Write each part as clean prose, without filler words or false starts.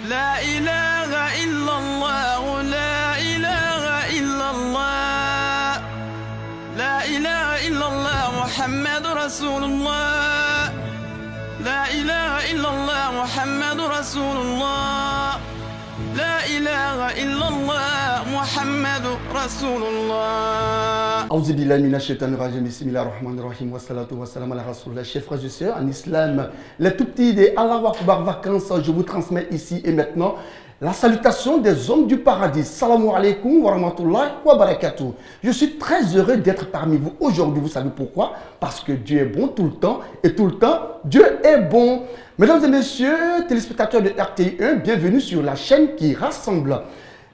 لا إله إلا الله لا إله إلا الله لا إله إلا الله محمد رسول الله لا إله إلا الله محمد رسول الله لا إله إلا الله محمد رسول الله. أعوذ بالله من الشيطان الرجيم. بسم الله الرحمن الرحيم. والصلاة والسلام على رسول الله. Chers frères et sœurs en islam, les tout petits des Allah Akbar vacances, je vous transmets ici et maintenant la salutation des hommes du paradis. Salam alaikum wa rahmatullahi wa barakatuh. Je suis très heureux d'être parmi vous aujourd'hui. Vous savez pourquoi? Parce que Dieu est bon tout le temps et tout le temps, Dieu est bon. Mesdames et messieurs, téléspectateurs de RTI1, bienvenue sur la chaîne qui rassemble.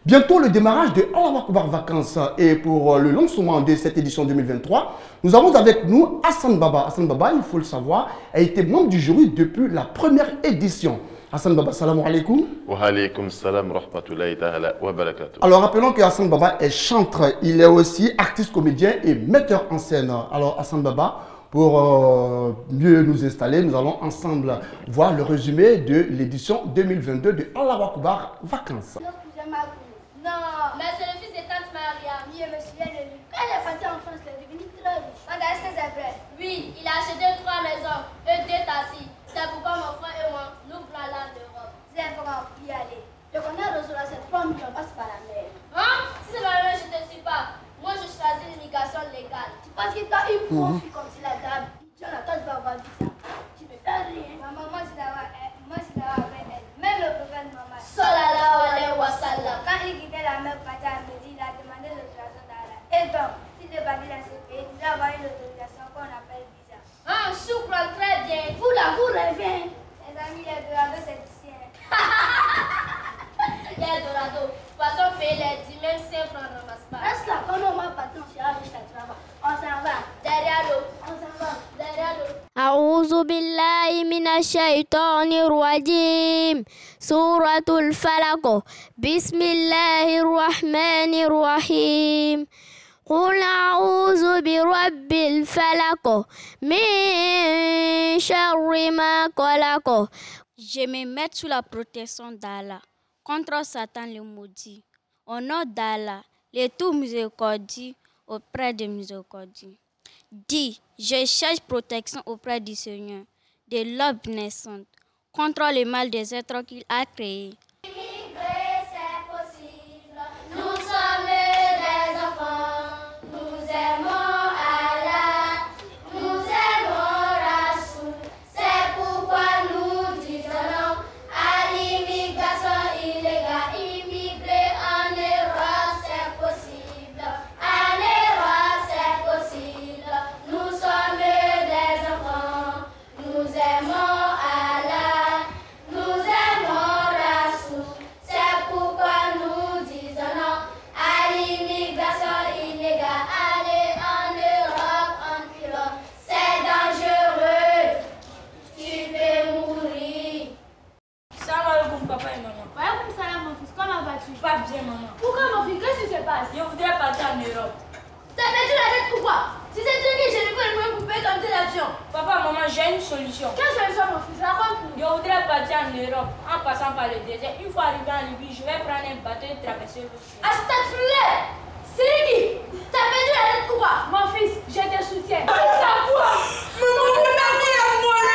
Bientôt le démarrage de Allah Akbar Vacances et pour le lancement de cette édition 2023, nous avons avec nous Hassan Baba. Hassan Baba, il faut le savoir, a été membre du jury depuis la première édition. Hassan Baba, salam alaikum. Wa alaikum salam rahmatullahi ta'ala wa barakatuh. Alors rappelons que Hassan Baba est chanteur, il est aussi artiste comédien et metteur en scène. Alors Hassan Baba, pour mieux nous installer, nous allons ensemble voir le résumé de l'édition 2022 de Allah Akbar Vacances. Non, mais c'est le fils de Tante Maria. Oui, je me souviens de lui. Quand il est parti en France, il est devenu très riche. Est-ce que c'est vrai? Oui, il a acheté 3 maisons et 2 taxis. C'est pourquoi mon frère et moi, nous voilà en Europe. C'est vrai, on peut y aller. Je connais Rosola, c'est 3 millions, passe par la mer. Hein? Si c'est pas vrai, je ne te suis pas. Moi, je choisis l'immigration légale. Tu penses qu'il t'a eu profit comme si la dame. Jonathan, tu vas avoir dit ça. Tu ne fais rien. Maman, moi, je l'avais avec elle. Même le prophète Maman. Sallallahu alayhi wa sallam. Quand il quittait la mer, parti à Médine, il a demandé l'autorisation d'Allah. Et donc, s'il est parti dans ce pays, il doit avoir une autorisation qu'on appelle visa. Ah, choukran, très bien. Vous là, vous rêvez. Les amis, les Dorado, c'est ici. Les Dorado. De toute façon, payer les 10 même 5 francs ne ramasse pas. Reste là, quand on va partir, on sera riche à travail. On s'en va. Derrière l'eau. On s'en va. Derrière l'eau. أعوذ بالله من الشيطان الرجيم سورة الفلق بسم الله الرحمن الرحيم قل أعوذ برب الفلق من شر ما خلق. Je me mets sous la protection d'Allah contre Satan le maudit. Au nom d'Allah, le tout miséricordieux auprès de miséricordieux. Dis, je cherche protection auprès du Seigneur, de l'homme naissante, contre le mal des êtres qu'il a créés. Immigrer, c'est possible. Nous sommes des enfants. Nous aimons Allah. Nous aimons Rasoul. C'est pourquoi nous disons non à l'immigration illégale. Immigrer en Europe, c'est possible. En Europe, c'est possible. Nous sommes des enfants, nous aimons Allah, nous aimons Rasoul. C'est pourquoi nous disons non à l'immigration illégale. Aller en Europe en pilote, c'est dangereux, tu peux mourir. Salam alaikum papa et maman. Walaikum salam mon fils, comment vas-tu? Pas bien maman. Pourquoi mon fils, qu'est-ce qui se passe? Je voudrais partir en Europe. T'as perdu la tête pourquoi? Si c'est truqué, je n'ai pas le moyen pour payer ton billet d'avion. Papa, maman, j'ai une solution. Quelle solution mon fils? Raconte-nous. Je voudrais partir en Europe en passant par le désert. Une fois arrivé en Libye, je vais prendre un bateau et traverser l'océan. Astagfirullah! Siriki, t'as perdu la tête pourquoi? Mon fils, je te soutiens. C'est à toi. Maman, mon ami à moi, le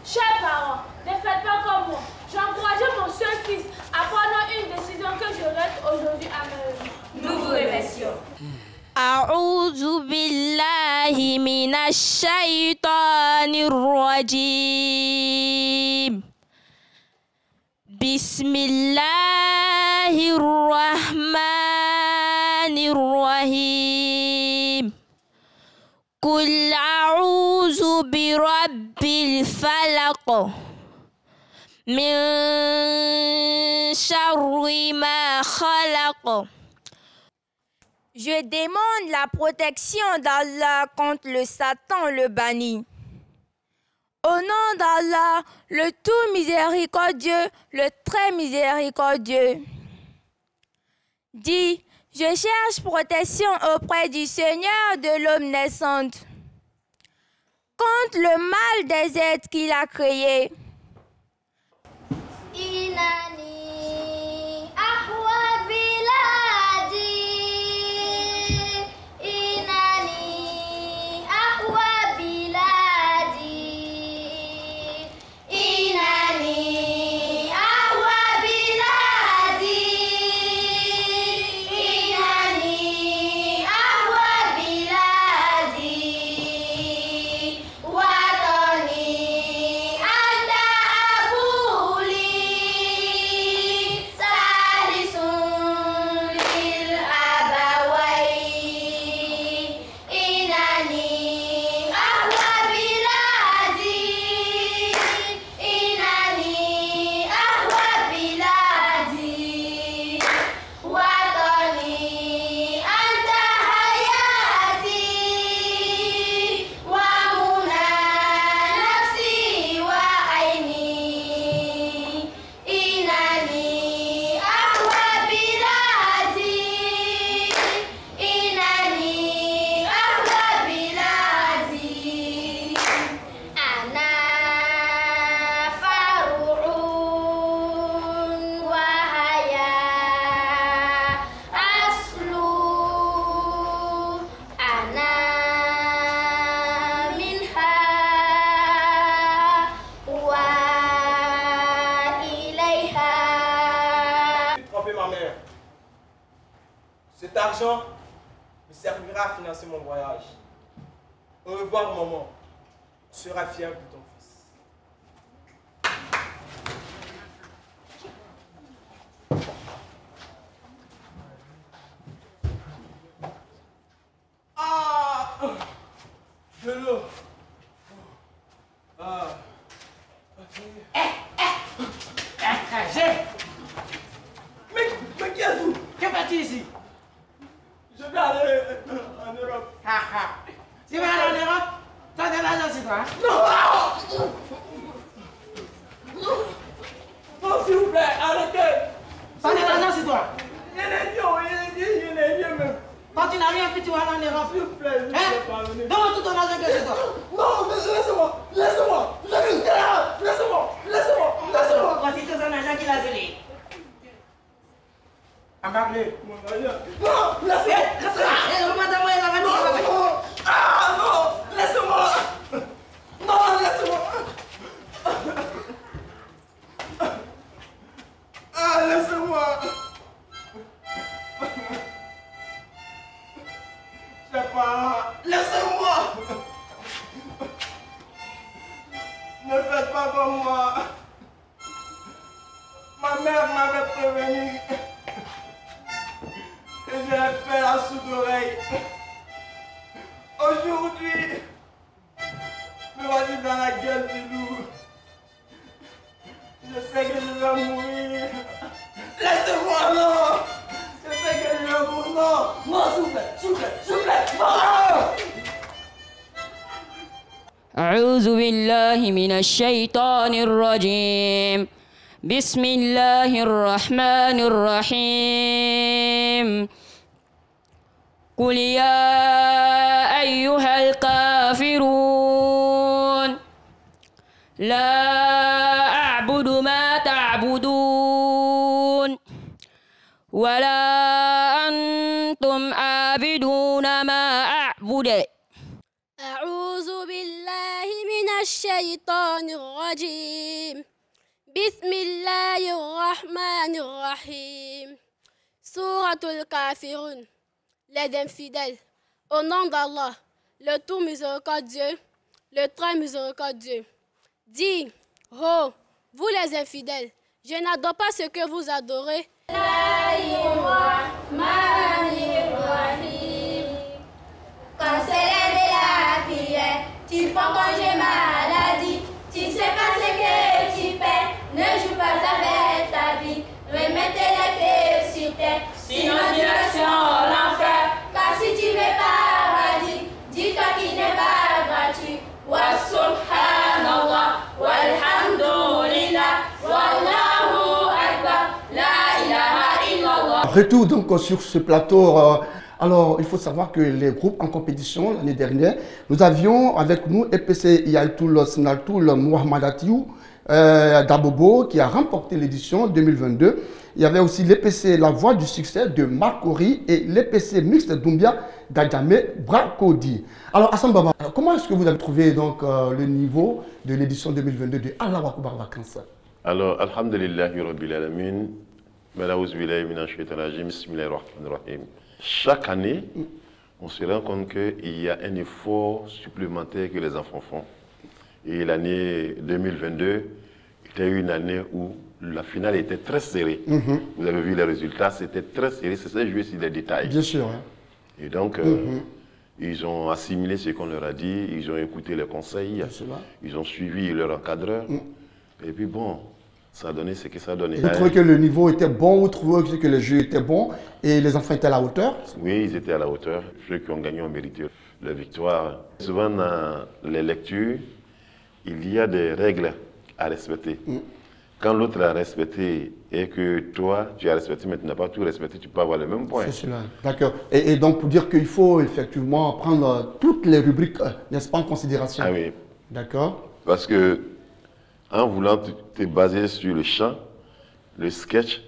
chers parents, ne faites pas comme moi. J'encourageais mon seul fils à prendre une décision que je reste aujourd'hui à me. Nous vous remercions. أعوذ بالله من الشيطان الرجيم بسم الله الرحمن الرحيم قل أعوذ برب الفلق من شر ما خلق. Je demande la protection d'Allah contre le Satan le banni. Au nom d'Allah, le tout miséricordieux, le très miséricordieux. Dis, je cherche protection auprès du Seigneur de l'Omnisciente contre le mal des êtres qu'il a créés. Inani ahwa biladi, inani ahwa biladi, inani ahwa biladi, inani ahwa biladi, watani anda abuli. Cet argent me servira à financer mon voyage. Au revoir, maman. Tu seras fier de ton fils. Ah! De l'eau. Ah. Mais qui es-tu? Que fais-tu ici? Je vais aller en Europe. Tu vas aller en Europe? Tu as de l'argent sur toi? Non, s'il vous plaît, arrêtez. Tu as de l'argent sur toi? Il est bien même. Quand tu n'as rien fait, tu vas aller en Europe. S'il vous plaît, je ne vais pas venir. Donne tout ton argent que c'est toi. Non, laissez-moi. Voici tout son argent qu'il a gelé. Embarque-le. Mon argent. Non, laissez-moi. Laissez-moi. Je sais pas. Laissez-moi. Ne faites pas comme moi. Ma mère m'avait prévenu. Et j'ai fait la sourde oreille. Aujourd'hui, me voici dans la gueule du loup. Je sais que je vais mourir. Laissez-moi, non. Je sais que je vais mourir. Non, s'il vous plaît. Non. أعوذ بالله من الشيطان الرجيم. بسم الله الرحمن الرحيم. قل يا أيها الكافرون لا أعبد ما تعبدون ولا أنتم عابدون ما أعبد. أعوذ بالله من الشيطان الرجيم. بسم الله الرحمن الرحيم. سورة الكافرون. Les infidèles. Au nom d'Allah, le tout miséricordieux, le très miséricordieux. Dis, oh, vous les infidèles, je n'adore pas ce que vous adorez. Quand c'est l'heure de la prière, tu prends congé maladie. Tu sais pas ce que tu fais, ne joue pas avec ta vie. Remets retour donc sur ce plateau. Alors, il faut savoir que les groupes en compétition l'année dernière, nous avions avec nous EPC Yaltoul Snaltoul Mohamed Atiou Dabobo qui a remporté l'édition 2022. Il y avait aussi l'EPC La Voix du Succès de Marc Ori et l'EPC Mixte Doumbia d'Adjame Brakodi. Alors, Hassan Baba, comment est-ce que vous avez trouvé donc, le niveau de l'édition 2022 de Allah Wakubar Vacances? Alors, Alhamdulillahi Rabbil Alamin, chaque année, on se rend compte qu'il y a un effort supplémentaire que les enfants font. Et l'année 2022 était une année où la finale était très serrée. Vous avez vu les résultats, c'était très serré, c'est ça joué sur des détails. Bien sûr. Hein. Et donc, ils ont assimilé ce qu'on leur a dit, ils ont écouté les conseils, ils ont suivi leur encadreur. Et puis bon, ça a donné ce que ça a donné. Vous trouvez que le niveau était bon, vous trouvez que le jeu était bon et les enfants étaient à la hauteur? Oui, ils étaient à la hauteur. Ceux qui ont gagné ont mérité la victoire. Souvent dans les lectures, il y a des règles à respecter. Quand l'autre a respecté et que toi, tu as respecté, mais tu n'as pas tout respecté, tu peux avoir le même point. C'est cela, d'accord. Et donc, pour dire qu'il faut effectivement prendre toutes les rubriques, n'est-ce pas, en considération? Ah oui. D'accord. Parce que, en voulant te baser sur le chant, le sketch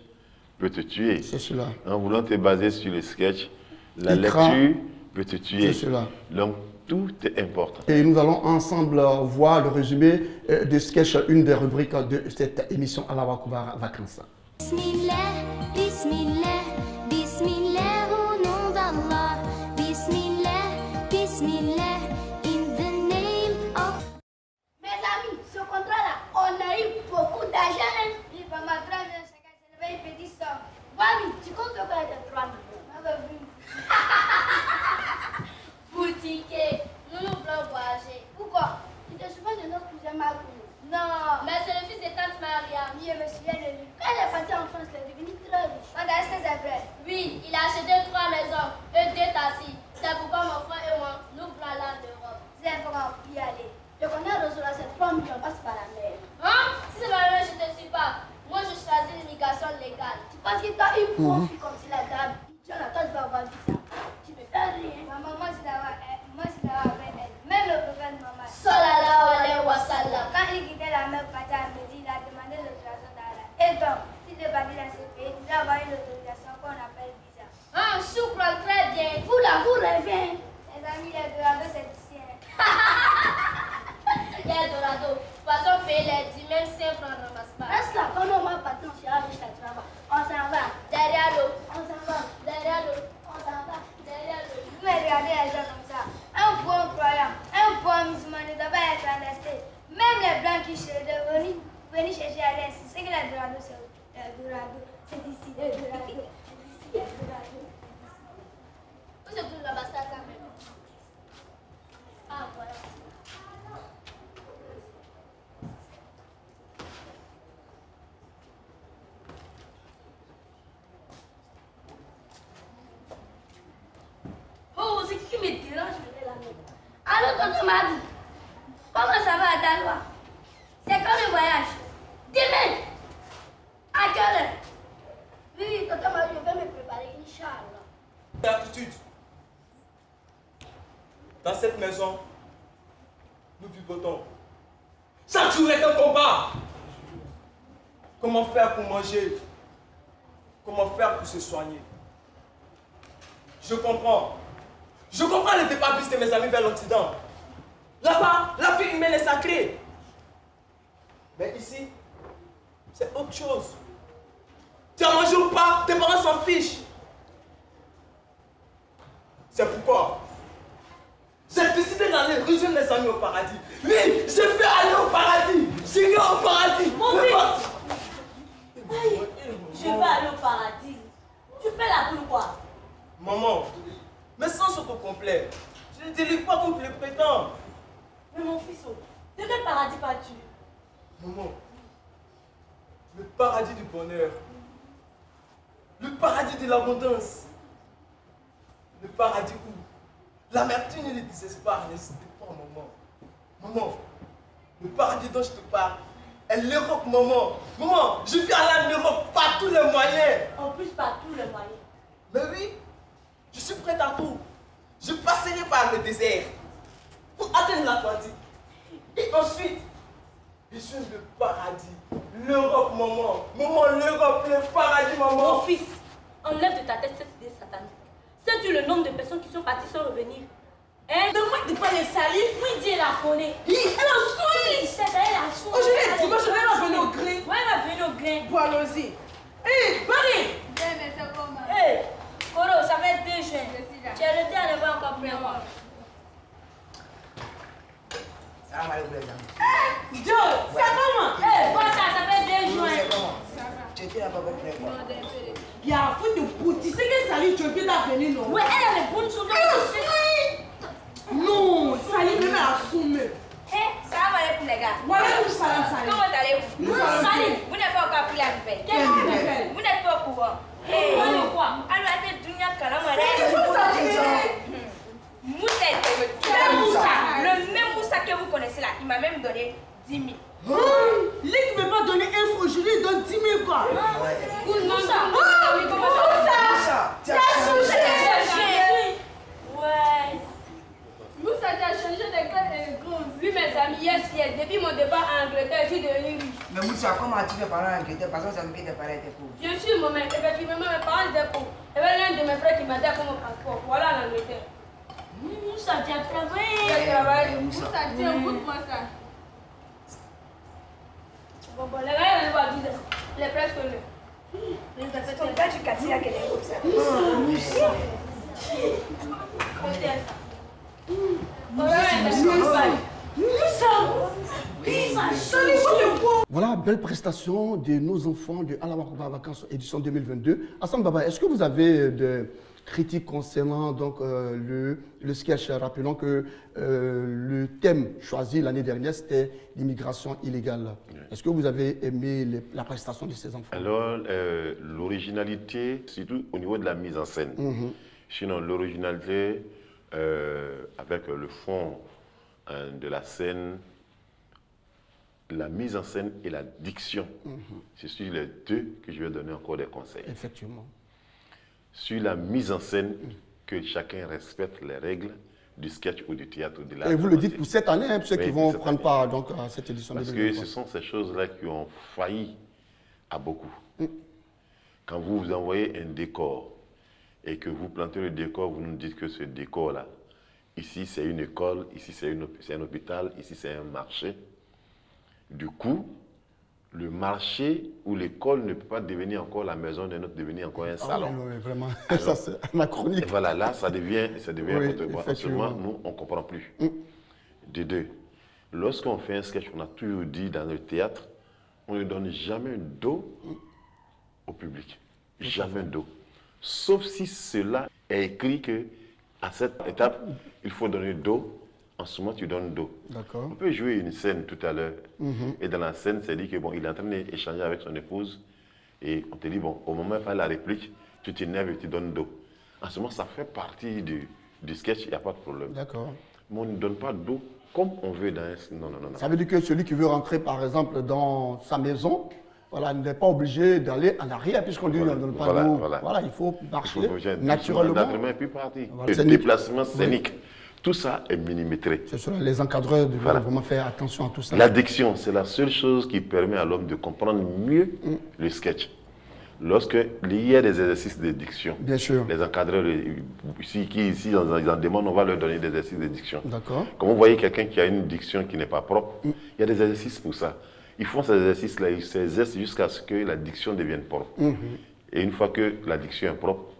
peut te tuer. C'est cela. En voulant te baser sur le sketch, la lecture peut te tuer. C'est cela. Donc, tout est important. Et nous allons ensemble voir le résumé de sketch, une des rubriques de cette émission Allah Wakubar Vacances. Bismillah, Bismillah, Bismillah au nom d'Allah. Bismillah, Bismillah, in the name of... Mes amis, ce contrat-là, on a eu beaucoup d'argent. Il va m'attraper, chacun se lever, il peut dire ça. Mami, tu comptes faire quoi de 3 millions? Boutique, nous nous voulons voyager. Pourquoi? Tu te souviens de notre cousin Marou? Non, mais c'est le fils de tante Maria. Oui, je me souviens de lui. Quand il est parti en France, il est devenu très riche. Est-ce que c'est vrai? Oui, il a acheté 3 maisons et 2 taxis. C'est pourquoi mon frère et moi, nous voulons aller en Europe. C'est vrai, y aller. Je connais Rosola, c'est 3 millions, passe par la mer. Hein? Si c'est par la mer, je ne te suis pas. Moi, je choisis l'immigration légale. Tu penses qu'il t'a eu profit comme si la dame? Jonathan, tu vas avoir dit ça. Tu me fais rien. Maman, moi, je l'avais avec elle. Même le prophète Maman. Sallallahu alayhi wa sallam. Quand il quittait la mer, il a demandé l'autorisation d'Allah. Et donc, si tu vas dans ce pays, tu dois avoir une autorisation qu'on appelle visa. Ah, choukran, très bien. Vous là, vous rêvez. Les amis, les Dorado, c'est ici. Les Dorado. De toute façon, payer les 10 000, 5 francs ne ramasse pas. Reste là, quand on va partir, on sera riche à travail. On s'en va. Derrière l'eau. On s'en va. Derrière l'eau. On s'en va. Derrière l'eau. Vous me regardez les gens comme ça. Un bon croyant, un bon musulman ne doit pas être clandestin. Même les blancs qui cherchent de venir chercher à l'aise, c'est que les Dorado, c'est Dorado. C'est ici, les Dorado. C'est ici, les Dorado. Où se trouve l'ambassade quand même? Ah, voilà. Oh, c'est qui me dérange de la main? Allô, tonton Madi, comment ça va à Daloa? C'est quand le voyage? Demain? À quelle heure? Oui, tonton Madi, je vais me préparer, Inch'Allah. Certitude. Dans cette maison, nous vivons. Chaque jour est un combat. Comment faire pour manger? Comment faire pour se soigner? Je comprends. Je comprends le départ de mes amis vers l'Occident. Là-bas, la vie humaine est sacrée. Mais ici, c'est autre chose. Tu as mangé ou pas, tes parents s'en fichent. C'est pourquoi j'ai décidé d'aller rejoindre mes amis au paradis. Oui, je vais aller au paradis. J'irai au paradis. Mon fils, je vais aller au paradis. Tu fais la boule quoi? Maman, mais sans autocomplet. Je ne délivre pas comme je le prétends. Mais mon fils, de quel paradis vas-tu? Maman, le paradis du bonheur. Le paradis de l'abondance. Le paradis où l'amertume et le désespoir n'existent pas, maman. Maman, le paradis dont je te parle est l'Europe, maman. Maman, je vais aller en Europe par tous les moyens. En plus, par tous les moyens. l'Atlantique. Et ensuite, je suis le paradis. L'Europe, maman. Maman, l'Europe, le paradis, maman. Mon fils, enlève de ta tête cette idée satanique. Sais-tu le nombre de personnes qui sont parties sans revenir? Hein? Donne-moi de quoi les salir. Oui, Dieu la connaît. Elle a souri. Elle a souri. Aujourd'hui est dimanche, elle va venir au grain. Ouais, elle va venir au grain. Bon, allons-y. Hé, Barry. Mais c'est comment? Hé, Koro, ça fait 2 juin. Tu es arrêté à ne pas encore plus moi. Salam alaikum les amis. Joe, c'est comment? Hé, quoi ça fait 2 juin. C'est comment? Tu étais là pas avec moi. Il y a un fou de boutique. C'est que Sali, tu es bien venu, non? Ouais, elle a les bonnes choses. Non, Sali, même à assumer. Hé, salam alaikum les gars. Voilà, nous salam, Sali. Comment allez-vous? Nous allons bien. Vous n'avez pas encore pris la nouvelle. Quelle nouvelle? Vous n'êtes pas au courant. Hé, quoi? alors, attendez, Dunia Kalama. Moussa, le même Moussa que vous connaissez là, il m'a même donné 10 000. Lui qui ne m'a pas donné info, je lui donne 10 000 quoi. Moussa. Moussa, tu as changé. Ouais. Moussa, tu as changé de code et gros. Oui, mes amis, yes, depuis mon départ en Angleterre, je suis devenu riche. Mais Moussa, comment as-tu fait parler en Angleterre? Parce que ça me fait tes parents étaient pauvres. Je suis maman, effectivement, mes parents étaient pauvres. Il y avait l'un de mes frères qui m'a dit comme mon passeport. Voilà l'Angleterre. Moussa, tu as travaillé. J'ai travaillé. Moussa, tiens, écoute-moi ça. Bon, les gars, ils vont à 10 heures. Il est presque l'heure. C'est ton gars du quartier là qui est comme ça. Moussa. Comptez ça. Voilà, belle prestation de nos enfants de Alawakuba Vacances édition 2022. Hassan Baba, est-ce que vous avez des critiques concernant donc, le sketch? Rappelons que le thème choisi l'année dernière, c'était l'immigration illégale. Est-ce que vous avez aimé la prestation de ces enfants? Alors, l'originalité, surtout au niveau de la mise en scène. Sinon, l'originalité, avec le fond de la scène, la mise en scène et la diction. C'est sur les deux que je vais donner encore des conseils. Effectivement. Sur la mise en scène, que chacun respecte les règles du sketch ou du théâtre ou de l'art. Et vous le dites pour cette année, hein, pour ceux qui vont prendre année. part donc, à cette édition. Parce que ce sont ces choses-là qui ont failli à beaucoup. Quand vous envoyez un décor et que vous plantez le décor, vous nous dites que ce décor-là, ici c'est une école, ici c'est un hôpital, ici c'est un marché. Du coup, le marché ou l'école ne peut pas devenir encore la maison d'un autre, devenir encore un salon. Oui, vraiment, ça c'est anachronique. Et voilà, là, ça devient Oui, seulement nous, on ne comprend plus. De deux, lorsqu'on fait un sketch, on a toujours dit dans le théâtre, on ne donne jamais d'eau au public. Jamais d'eau. Sauf si cela est écrit qu'à cette étape, il faut donner d'eau. En ce moment, tu donnes d'eau. D'accord. On peut jouer une scène tout à l'heure. Et dans la scène, c'est dit que bon, il est en train d'échanger avec son épouse. Et on te dit, bon, au moment où il fait la réplique, tu t'énerves et tu donnes d'eau. En ce moment, ça fait partie du sketch, il n'y a pas de problème. D'accord. Mais on ne donne pas d'eau comme on veut dans un... Non. Ça veut dire que celui qui veut rentrer, par exemple, dans sa maison, voilà, n'est pas obligé d'aller en arrière, puisqu'on lui ne donne pas d'eau. Voilà, il faut marcher naturellement. Et puis partir. Voilà, le déplacement scénique. Tout ça est millimétré. C'est sûr, les encadreurs doivent vraiment faire attention à tout ça. L'addiction, c'est la seule chose qui permet à l'homme de comprendre mieux le sketch. Lorsqu'il y a des exercices de diction, bien sûr, les encadreurs, ici, ils en demandent, on va leur donner des exercices de diction. D'accord. Comme vous voyez quelqu'un qui a une diction qui n'est pas propre, il y a des exercices pour ça. Ils font ces exercices-là, ils s'exercent jusqu'à ce que la diction devienne propre. Et une fois que la diction est propre,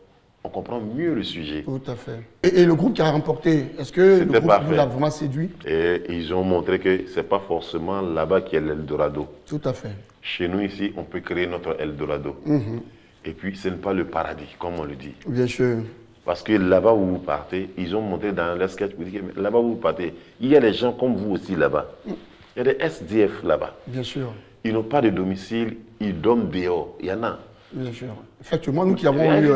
on comprend mieux le sujet. Tout à fait. Et le groupe qui a remporté, est-ce que le groupe vous a vraiment séduit? Et ils ont montré que ce n'est pas forcément là-bas qu'il y a l'Eldorado. Tout à fait. Chez nous, ici, on peut créer notre Eldorado. Et puis, ce n'est pas le paradis, comme on le dit. Bien sûr. Parce que là-bas où vous partez, ils ont montré dans le sketch, là-bas où vous partez, il y a des gens comme vous aussi là-bas. Il y a des SDF là-bas. Bien sûr. Ils n'ont pas de domicile, ils dorment dehors. Il y en a. Bien sûr. Effectivement, nous qui avons eu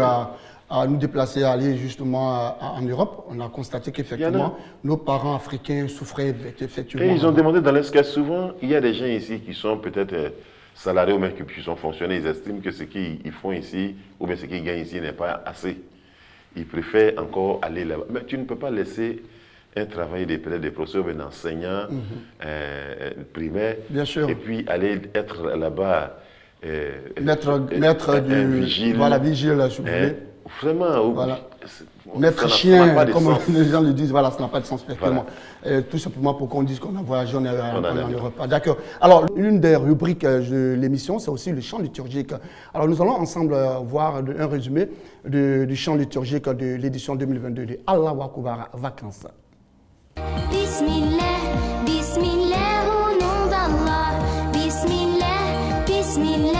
à nous déplacer, à aller justement en Europe, on a constaté qu'effectivement, nos parents africains souffraient effectivement. Et ils ont demandé dans le sketch, souvent, il y a des gens ici qui sont peut-être salariés ou même qui sont fonctionnaires, ils estiment que ce qu'ils font ici, ou bien ce qu'ils gagnent ici n'est pas assez. Ils préfèrent encore aller là-bas. Mais tu ne peux pas laisser un travail de peut-être des professeurs, d'enseignants primaires. Bien sûr. Et puis aller être là-bas. Maître du vigile. Voilà, vigile, je voulais. Vraiment, voilà. Maître chien, comme les gens le disent, voilà, ça n'a pas de sens effectivement. Voilà. Tout simplement pour qu'on dise qu'on a voyagé en Europe. D'accord. Alors, l'une des rubriques de l'émission, c'est aussi le chant liturgique. Alors, nous allons ensemble voir un résumé du chant liturgique de l'édition 2022 de Allahu Akbar Vacances. Bismillah, Bismillah, au nom d'Allah. Bismillah, Bismillah.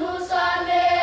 Nous sommes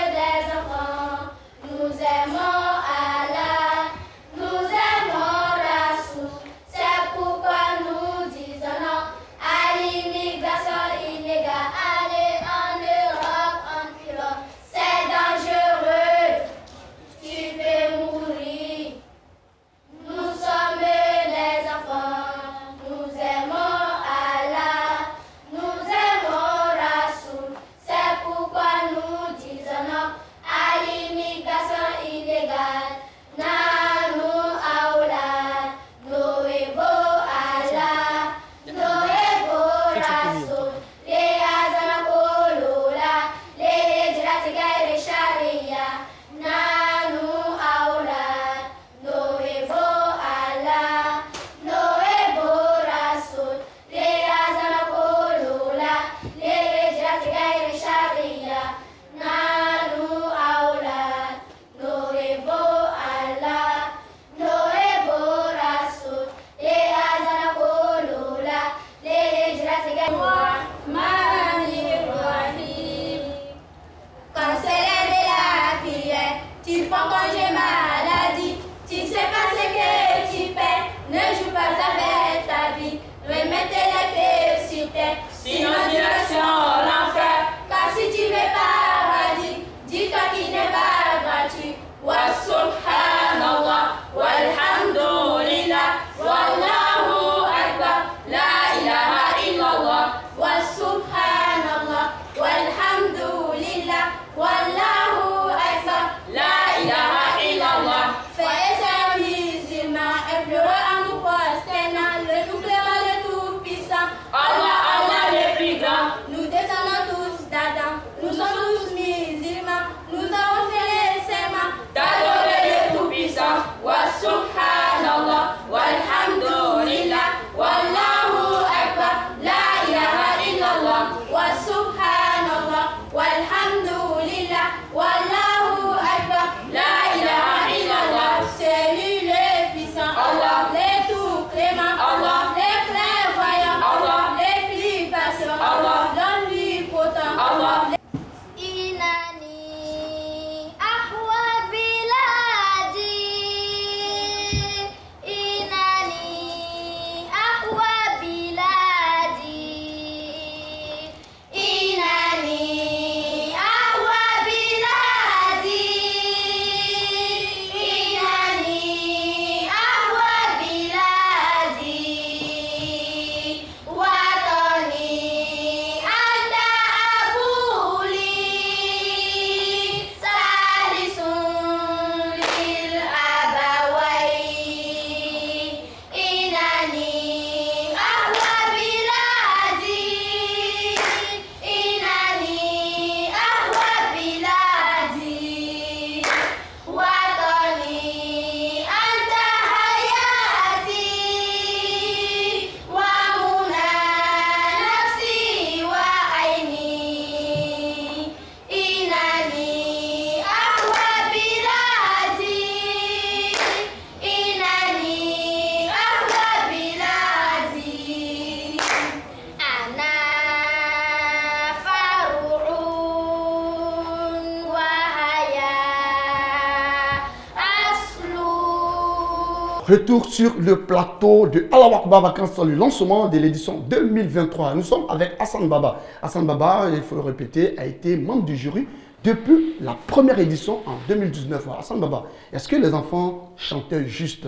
retour sur le plateau de Allahu Akbar Vacances, le lancement de l'édition 2023. Nous sommes avec Hassan Baba. Hassan Baba, il faut le répéter, a été membre du jury depuis la première édition en 2019. Hassan Baba, est-ce que les enfants chantaient juste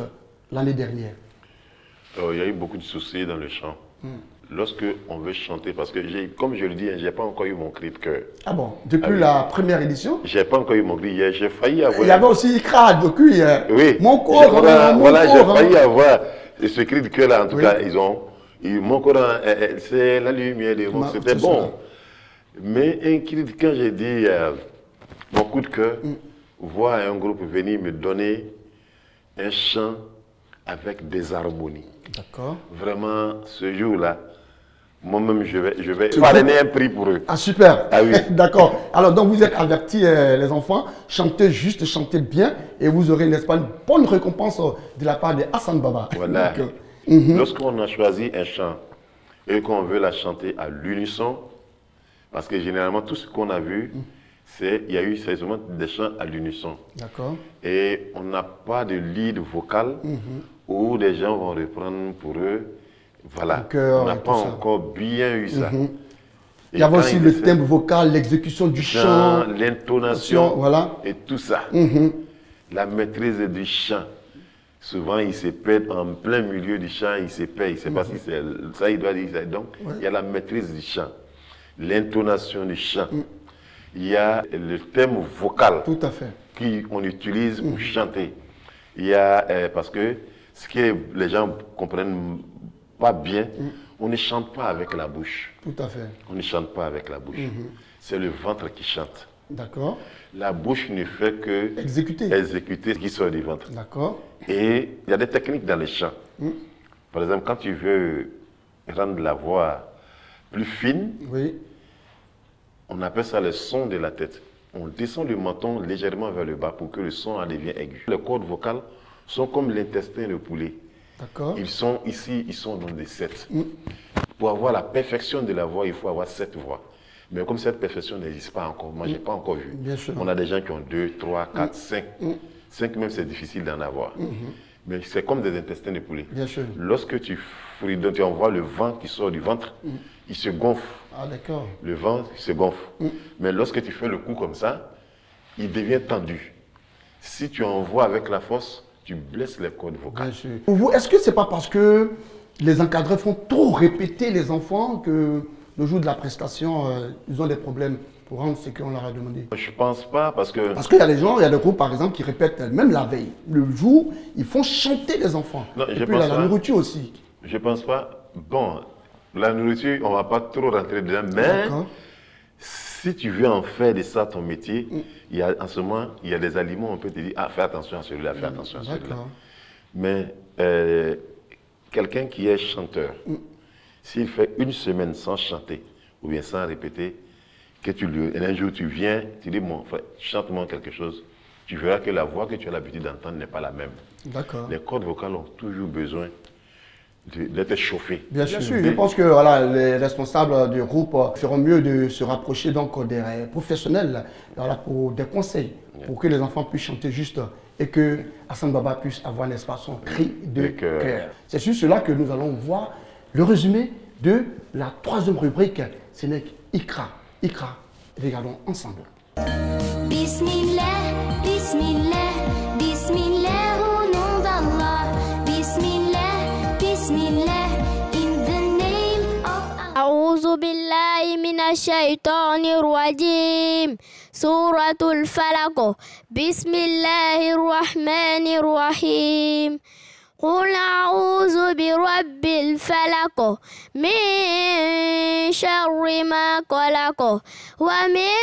l'année dernière? Il y a eu beaucoup de soucis dans le chant. Lorsque on veut chanter, parce que comme je le dis, je n'ai pas encore eu mon cri de cœur. Ah bon? Depuis la première édition? Je n'ai pas encore eu mon cri. J'ai failli avoir... Il y avait aussi Ikra, depuis oui. Mon corps. Voilà, j'ai failli avoir ce cri de cœur là. En tout cas, mon corps, c'est la lumière de mon... C'était bon. Mais un cri de cœur, j'ai dit, mon coup de cœur, voir un groupe venir me donner un chant avec des harmonies. D'accord. Vraiment, ce jour-là, moi-même, je vais parrainer un prix pour eux. Ah, super. Ah oui. D'accord. Alors, donc, vous êtes avertis, les enfants, chantez juste, chantez bien, et vous aurez, n'est-ce pas, une bonne récompense de la part de Hassan Baba. Voilà. Lorsqu'on a choisi un chant et qu'on veut la chanter à l'unisson, parce que généralement, tout ce qu'on a vu, il y a eu sérieusement des chants à l'unisson. D'accord. Et on n'a pas de lead vocal où des gens vont reprendre pour eux. Voilà. On n'a pas encore bien eu ça. Il y avait aussi le thème vocal, l'exécution du chant, l'intonation, voilà. Et tout ça. La maîtrise du chant. Souvent, il se perd en plein milieu du chant, il se perd, il ne sait pas si c'est ça, il doit dire ça. Donc, il y a la maîtrise du chant, l'intonation du chant. Il y a le thème vocal qu'on utilise pour chanter. Il y a, parce que ce que les gens ne comprennent pas bien, on ne chante pas avec la bouche. Tout à fait. On ne chante pas avec la bouche. C'est le ventre qui chante. D'accord. La bouche ne fait que exécuter ce qui sort du ventre. D'accord. Et il y a des techniques dans les chants. Par exemple, quand tu veux rendre la voix plus fine, on appelle ça le son de la tête. On descend le menton légèrement vers le bas pour que le son en devienne aigu. Les cordes vocales sont comme l'intestin de poulet. D'accord. Ils sont ici, ils sont dans des 7. Pour avoir la perfection de la voix, il faut avoir 7 voix. Mais comme cette perfection n'existe pas encore, moi je n'ai pas encore vu. Bien sûr. On a des gens qui ont 2, 3, 4, 5. 5 même c'est difficile d'en avoir. Mais c'est comme des intestins de poulet. Bien sûr. Lorsque tu envoies le vent qui sort du ventre, il se gonfle. Ah d'accord. Le vent se gonfle. Mais lorsque tu fais le coup comme ça, il devient tendu. Si tu envoies avec la force, tu blesses les cordes vocales. Bien sûr. Pour vous, est-ce que ce n'est pas parce que les encadreurs font trop répéter les enfants que le jour de la prestation, ils ont des problèmes pour rendre ce qu'on leur a demandé? Je ne pense pas parce que... Parce qu'il y a des gens, il y a des groupes par exemple qui répètent même la veille. Le jour, ils font chanter les enfants. Non, et puis la nourriture aussi. Je ne pense pas. Bon, la nourriture, on ne va pas trop rentrer dedans, mais si tu veux en faire de ça ton métier, il y a, en ce moment, il y a des aliments, on peut te dire, ah, fais attention à celui-là, fais attention à celui-là. Mais quelqu'un qui est chanteur, s'il fait une semaine sans chanter, ou bien sans répéter, que un jour tu viens, tu dis, mon frère, chante-moi quelque chose, tu verras que la voix que tu as l'habitude d'entendre n'est pas la même. D'accord. Les cordes vocales ont toujours besoin d'être chauffées. Bien sûr, je pense que voilà, les responsables du groupe feront mieux de se rapprocher donc des professionnels voilà, pour des conseils, pour que les enfants puissent chanter juste et que Hassan Baba puisse avoir, n'est-ce pas, son cri de cœur. C'est sur cela que nous allons voir le résumé de la troisième rubrique, c'est Ikra. Ikra, regardons ensemble. Bismillah, Bismillah, Bismillah au nom d'Allah. Bismillah, Bismillah, in the name of Allah. A'udhu billahi minash shaitanir rajim. Suratul Falaq. Bismillahir rahmanir rahim. قل أعوذ برب الفلق من شر ما خلق ومن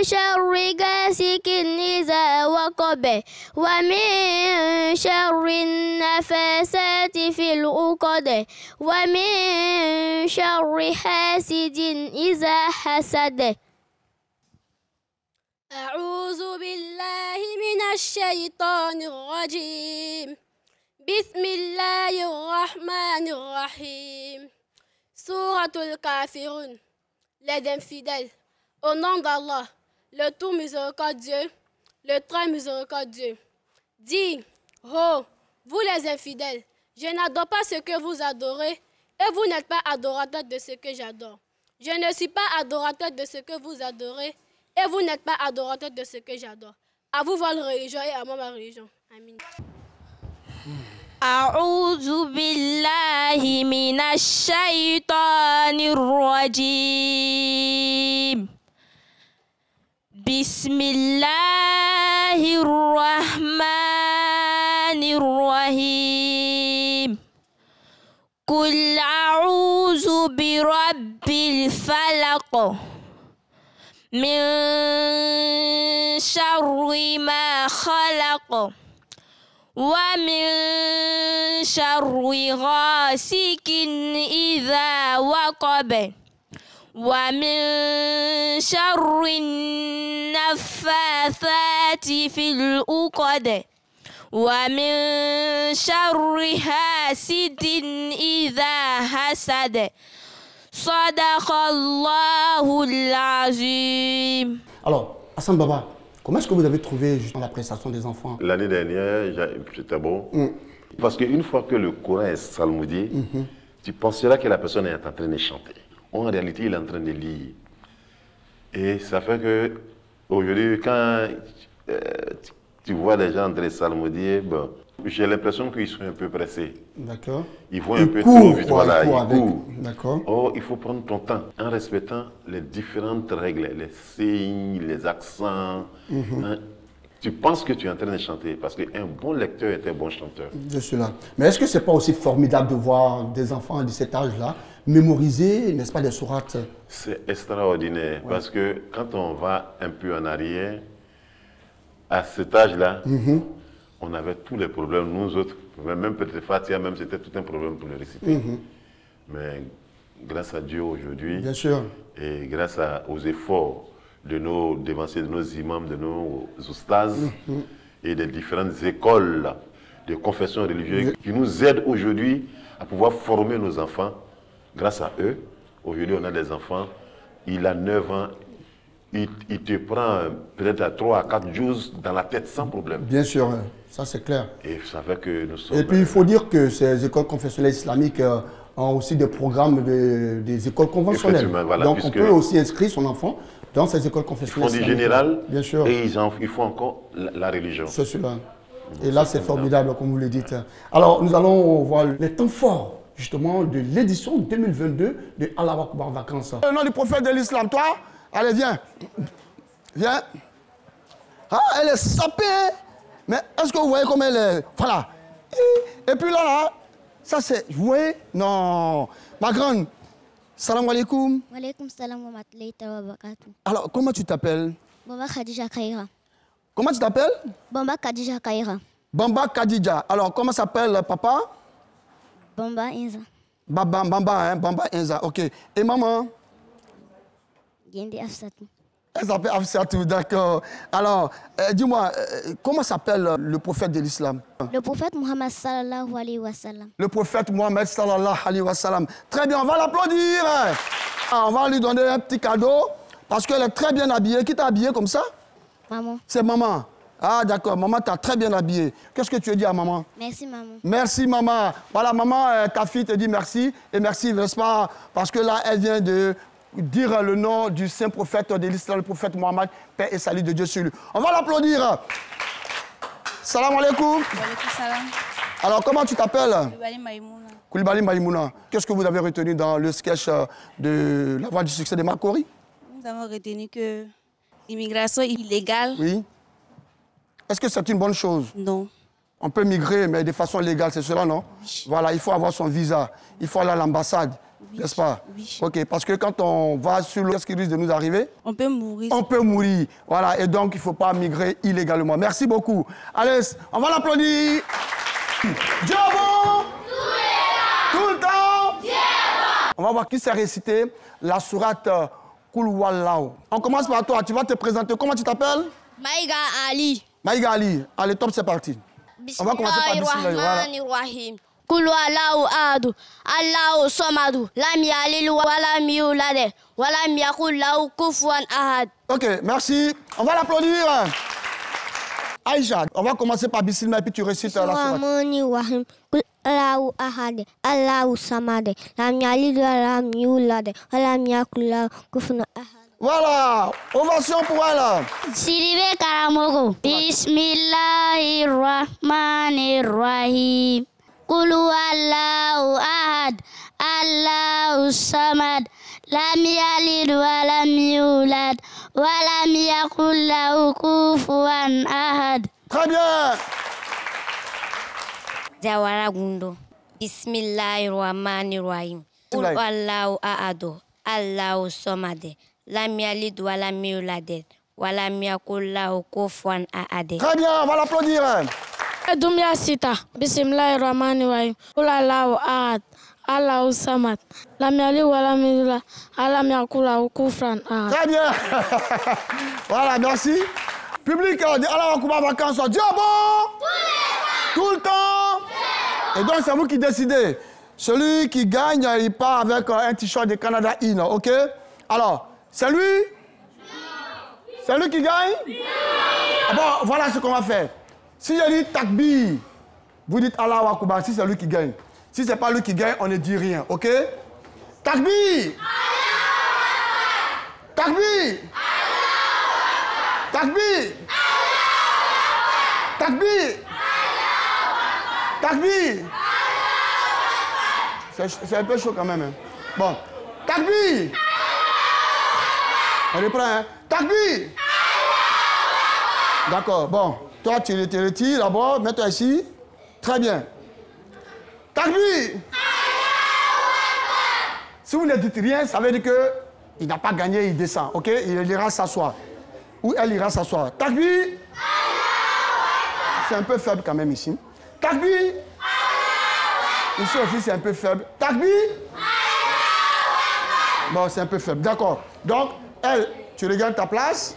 شر غاسق إذا وقب ومن شر النفاثات في العقد ومن شر حاسد إذا حسد. أعوذ بالله من الشيطان الرجيم. بسم الله الرحمن الرحيم. Souratul Kafirun, les infidèles. Au nom d'Allah, le tout miséricordieux, le très miséricordieux. Dis, oh, Vous les infidèles, je n'adore pas ce que vous adorez et vous n'êtes pas adorateurs de ce que j'adore. Je ne suis pas adorateur de ce que vous adorez et vous n'êtes pas adorateur de ce que j'adore. À vous votre religion et à moi ma religion. Amin. أعوذ بالله من الشيطان الرجيم بسم الله الرحمن الرحيم قل أعوذ برب الفلق من شر ما خلق ومن شر غاسق إذا وقب ومن شر النفاثات في العقد ومن شر حاسد إذا حسد صدق الله العظيم. Alors, Hassan Baba, comment est-ce que vous avez trouvé justement la prestation des enfants? L'année dernière, c'était bon. Parce qu'une fois que le Coran est psalmodié, tu penseras que la personne est en train de chanter. En réalité, il est en train de lire. Et ça fait que aujourd'hui, quand tu vois des gens en train de psalmodier, bon, j'ai l'impression qu'ils sont un peu pressés. D'accord. Ils vont un peu trop vite. Voilà, ils courent. D'accord. Or, il faut prendre ton temps en respectant les différentes règles, les signes, les accents. Hein. Tu penses que tu es en train de chanter parce qu'un bon lecteur est un bon chanteur. Je suis là. Mais est-ce que ce n'est pas aussi formidable de voir des enfants de cet âge-là mémoriser, n'est-ce pas, des sourates? C'est extraordinaire parce que quand on va un peu en arrière, à cet âge-là, on avait tous les problèmes, nous autres, même peut-être Fatia, même c'était tout un problème pour le réciter. Mais grâce à Dieu aujourd'hui, bien sûr, et grâce aux efforts de nos dévanciers, de nos imams, de nos oustas et des différentes écoles de confession religieuse qui nous aident aujourd'hui à pouvoir former nos enfants. Grâce à eux, aujourd'hui on a des enfants, il a 9 ans, il te prend peut-être à 3 à 4 jours dans la tête sans problème. Bien sûr, ça c'est clair. Et ça fait que nous sommes... Et puis il faut dire que ces écoles confessionnelles islamiques ont aussi des programmes des écoles conventionnelles. Voilà, donc on peut aussi inscrire son enfant dans ces écoles confessionnelles islamiques. Ils font du général, bien sûr. Et ils font encore la religion. C'est cela. Et là c'est formidable comme vous le dites. Alors nous allons voir les temps forts justement de l'édition 2022 de Allah Akbar Vacances. Au nom du prophète de l'islam, toi, allez viens. Viens. Ah, elle est sapée. Mais est-ce que vous voyez comme elle est? Voilà. Et puis là, ça c'est... Vous voyez? Non. Ma grande. Salam alaikum. Wa alaikum salam wa rahmatullahi wa barakatuh. Alors, comment tu t'appelles? Bamba Khadija Kaira. Comment tu t'appelles? Bamba Khadija Kaira. Bamba Khadija. Alors, comment s'appelle papa? Bamba Inza. Bamba Inza. Ok. Et maman? Gendi Afsatou. Elle s'appelle Afsatou, d'accord. Alors, dis-moi, comment s'appelle le prophète de l'islam? Le prophète Mohammed sallallahu alayhi wa sallam. Le prophète Mohammed sallallahu alayhi wa sallam. Très bien, on va l'applaudir. On va lui donner un petit cadeau parce qu'elle est très bien habillée. Qui t'a habillée comme ça? Maman. C'est maman. Ah, d'accord, maman t'a très bien habillée. Qu'est-ce que tu veux dire à maman? Merci, maman. Merci, maman. Voilà, maman, ta fille te dit merci. Et merci, n'est-ce pas? Parce que là, elle vient de dire le nom du saint prophète de l'islam, le prophète Mohammed, paix et salut de Dieu sur lui. On va l'applaudir. Salam alaikum. Salam. Alors, comment tu t'appelles? Koulibaly Maïmouna. Koulibaly Maïmouna. Qu'est-ce que vous avez retenu dans le sketch de La Voix du succès de Makori? Nous avons retenu que l'immigration illégale... Oui. Est-ce que c'est une bonne chose? Non. On peut migrer, mais de façon légale, c'est cela, non? Oui. Voilà, il faut avoir son visa. Il faut aller à l'ambassade. Oui. N'est-ce pas? Oui. Ok, parce que quand on va sur le... Qu'est-ce qui risque de nous arriver? On peut mourir. On peut mourir. Voilà, et donc il ne faut pas migrer illégalement. Merci beaucoup. Allez, on va l'applaudir. Dieu bon! Tout le temps! Dieu bon! On va voir qui sait réciter la sourate Kul Wallahu. On commence par toi. Tu vas te présenter. Comment tu t'appelles? Maïga Ali. Maïga Ali. Allez, top, c'est parti. On va commencer par Bismillahirrahmanirrahim. Kul Wallahu ahad, Allahu samad, lam yalid wa lam yulad, wa lam yakul lahu kufuwan ahad. Ok, merci. On va l'applaudir. Aïcha, on va commencer par Bismillah et puis tu récites la sourate. Allahu ahad, Allahu samad, lam yalid wa lam yulad, wa lam yakul lahu kufuwan ahad. Voilà, ovation pour elle. Sidibé Karamogo. Bismillahirrahmanirrahim. Qul huwallahu ahad, Allahu samad, lam yalid wa lam yulad, wa lam yakul lahu kufuwan ahad. Très bien. Jawara Gundo. Bismillahirrahmanirrahim. Qul huwallahu ahad, Allahu samad, lam yalid wa lam yulad, wa lam yakul lahu kufuwan ahad. Très bien, on va l'applaudir. Dumya Sita. Bismillahirrahmanirrahim. Qul huwallahu ahad, Allahu samad, lam yalid wa lam yulad, wa lam yakul lahu kufuwan ahad. Très bien. Voilà, merci. Public de Allah Akbar Vacances, Dieu bon. Tout le temps. Et donc, c'est vous qui décidez. Celui qui gagne, il part avec un t-shirt de Canada In, ok? Alors, c'est lui? C'est lui qui gagne? Ah bon, voilà ce qu'on va faire. Si je dis Takbir, vous dites Allah Akbar, si c'est lui qui gagne. Si ce n'est pas lui qui gagne, on ne dit rien, ok? Takbir! Takbir! Takbir! Takbir! Takbir! C'est un peu chaud quand même. Hein. Bon. Takbir! On reprend, hein? Takbir! D'accord, bon. Toi, tu te retires d'abord, mets-toi ici. Très bien. Takbir! Si vous ne dites rien, ça veut dire qu'il n'a pas gagné, il descend, ok? Il ira s'asseoir. Ou elle ira s'asseoir. Takbir! C'est un peu faible quand même ici. Takbir! Ici aussi, c'est un peu faible. Takbir! Bon, c'est un peu faible. D'accord. Donc, elle, tu regardes ta place.